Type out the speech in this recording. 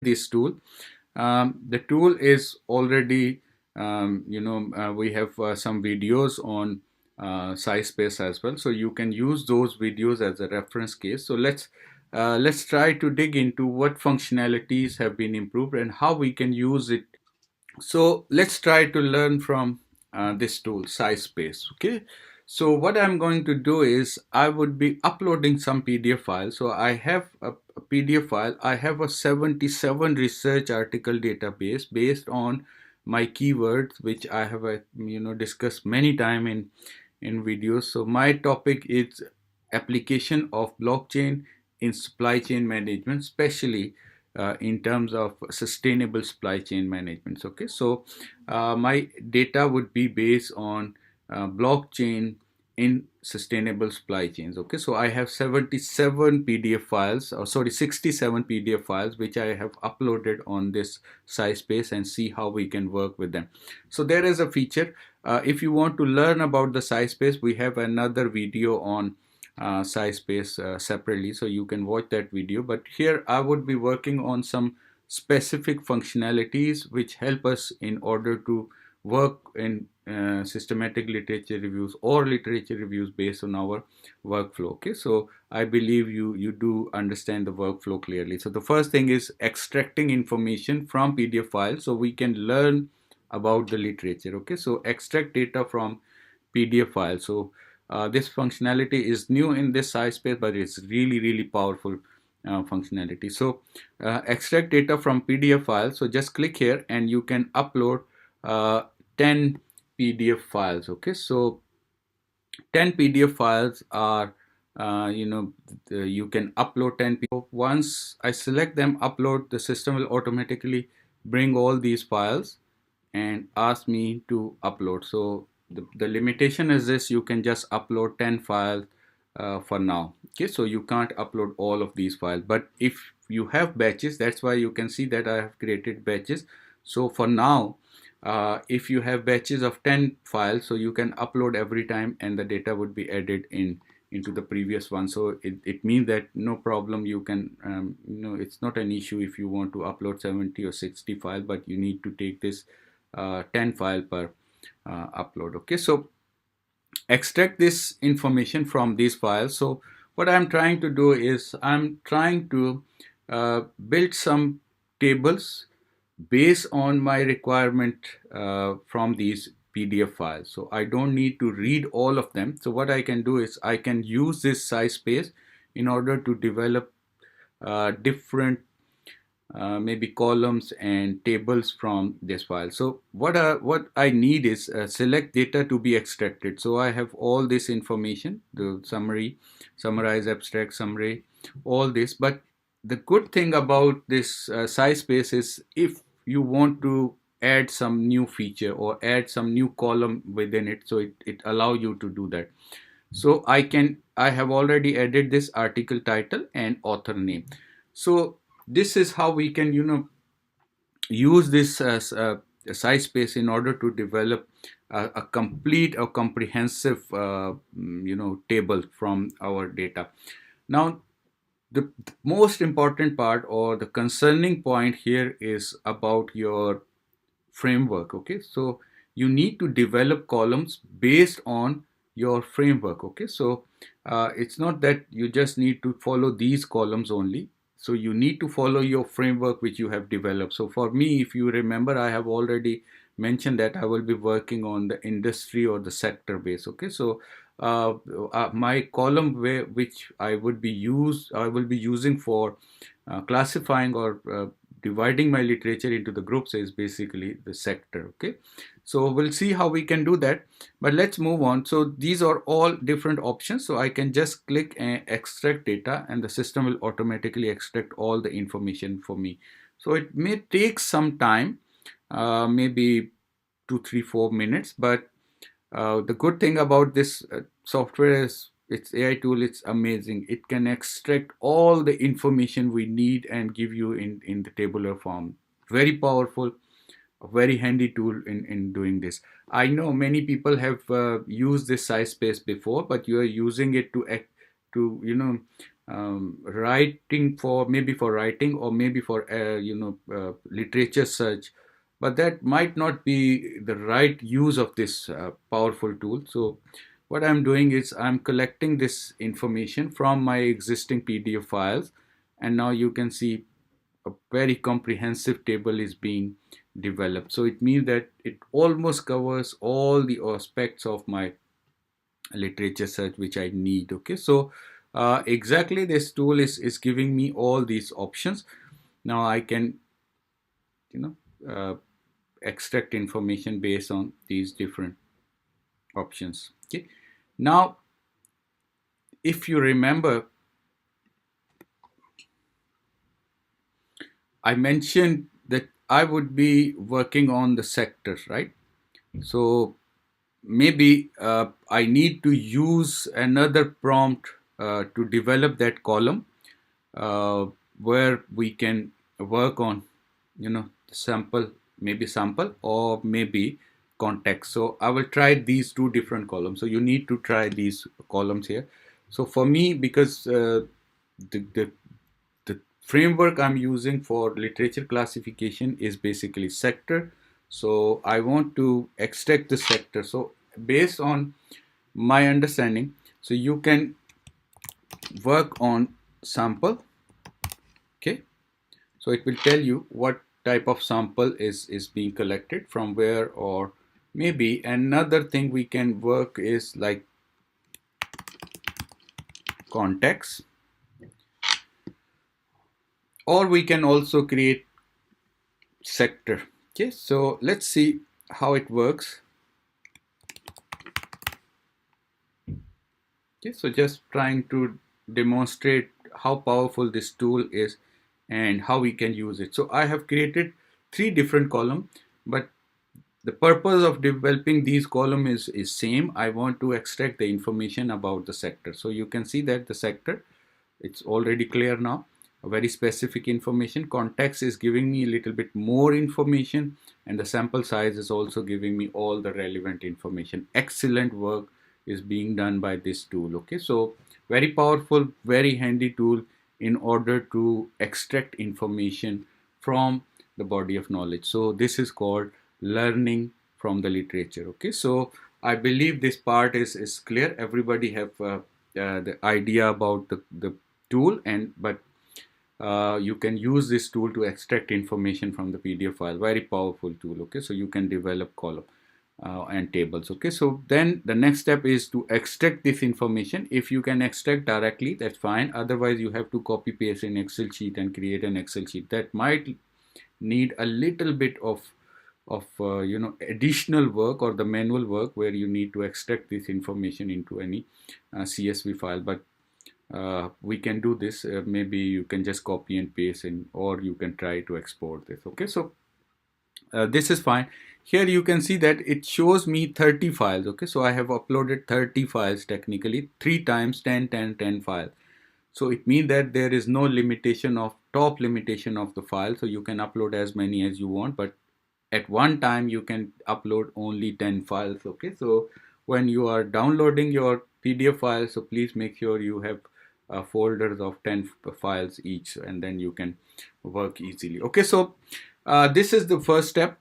this tool. The tool is already, we have some videos on SciSpace as well, so you can use those videos as a reference case. So let's try to dig into what functionalities have been improved and how we can use it. So let's try to learn from this tool, SciSpace. Okay. So what I'm going to do is I would be uploading some PDF files. So I have a PDF file. I have a 77 research article database based on my keywords, which I have discussed many times in videos. So my topic is application of blockchain in supply chain management, especially in terms of sustainable supply chain management. Okay, so my data would be based on blockchain in sustainable supply chains. Okay, so I have 77 PDF files, or sorry, 67 PDF files, which I have uploaded on this SciSpace, and see how we can work with them. So there is a feature. If you want to learn about the SciSpace, we have another video on SciSpace separately, so you can watch that video. But here I would be working on some specific functionalities which help us in order to work in systematic literature reviews or literature reviews based on our workflow. Okay, so I believe you do understand the workflow clearly. So the first thing is extracting information from PDF files so we can learn about the literature. Okay, so extract data from PDF file. So this functionality is new in this SciSpace, but it's really powerful functionality. So extract data from PDF files. So just click here and you can upload 10 PDF files. Okay, so 10 PDF files are you can upload 10 PDF. Once I select them, upload, the system will automatically bring all these files and ask me to upload. So the limitation is this: you can just upload 10 files for now. Okay, so you can't upload all of these files, but if you have batches, that's why you can see that I have created batches. So for now, if you have batches of 10 files, so you can upload every time and the data would be added into the previous one. So it means that no problem, you can it's not an issue if you want to upload 70 or 60 files, but you need to take this 10 file per upload. Okay, so extract this information from these files. So what I'm trying to do is I'm trying to build some tables based on my requirement from these PDF files. So I don't need to read all of them. So what I can do is I can use this SciSpace in order to develop different maybe columns and tables from this file. So what I need is select data to be extracted. So I have all this information, the summary, summarize, abstract, summary, all this. But the good thing about this SciSpace is if you want to add some new feature or add some new column within it, so it allow you to do that. So I have already added this article title and author name. So this is how we can use this as a SciSpace in order to develop a complete or comprehensive table from our data. Now the most important part or the concerning point here is about your framework. Okay, so you need to develop columns based on your framework. Okay, so it's not that you just need to follow these columns only. So you need to follow your framework which you have developed. So for me, if you remember, I have already mentioned that I will be working on the industry or the sector base. Okay, so my column which I will be using for classifying or dividing my literature into the groups is basically the sector. Okay, so we'll see how we can do that, but let's move on. So these are all different options. So I can just click and extract data and the system will automatically extract all the information for me. So it may take some time, maybe 2, 3, 4 minutes, but the good thing about this software is its AI tool. It's amazing. It can extract all the information we need and give you in the tabular form. Very powerful, a very handy tool in doing this. I know many people have used this SciSpace before, but you are using it to writing, for maybe for writing, or maybe for literature search, but that might not be the right use of this powerful tool. So what I'm doing is I'm collecting this information from my existing PDF files, and now you can see a very comprehensive table is being developed. So it means that it almost covers all the aspects of my literature search which I need. Okay, so exactly this tool is giving me all these options. Now I can, you know, extract information based on these different options. Okay, now if you remember, I mentioned that I would be working on the sectors, right? So maybe I need to use another prompt to develop that column uh, where we can work on, sample, maybe sample, or maybe context. So I will try these two different columns. So you need to try these columns here. So for me, because the, the the framework I'm using for literature classification is basically sector. So I want to extract the sector. So based on my understanding, so you can work on sample. Okay, so it will tell you what type of sample is being collected from where, or maybe another thing we can work is like context, or we can also create sector. Okay, so let's see how it works. Okay, so just trying to demonstrate how powerful this tool is and how we can use it. So I have created three different columns, but the purpose of developing these columns is same. I want to extract the information about the sector. So you can see that the sector, it's already clear now, a very specific information. Context is giving me a little bit more information, and the sample size is also giving me all the relevant information. Excellent work is being done by this tool. Okay, so very powerful, very handy tool in order to extract information from the body of knowledge. So this is called learning from the literature. Okay, so I believe this part is clear. Everybody have the idea about the tool, and but you can use this tool to extract information from the PDF file. Very powerful tool. Okay, so you can develop column and tables. Okay, so then the next step is to extract this information. If you can extract directly, that's fine. Otherwise you have to copy paste in Excel sheet and create an Excel sheet. That might need a little bit of additional work, or the manual work where you need to extract this information into any CSV file. But we can do this. Maybe you can just copy and paste in, or you can try to export this. Okay, so this is fine. Here you can see that it shows me 30 files. Okay, so I have uploaded 30 files, technically 3 times 10 10 10 files. So it means that there is no limitation of top limitation of the file, so you can upload as many as you want, but at one time you can upload only 10 files. Okay, so when you are downloading your PDF files, so please make sure you have folders of 10 files each, and then you can work easily. Okay, so this is the first step.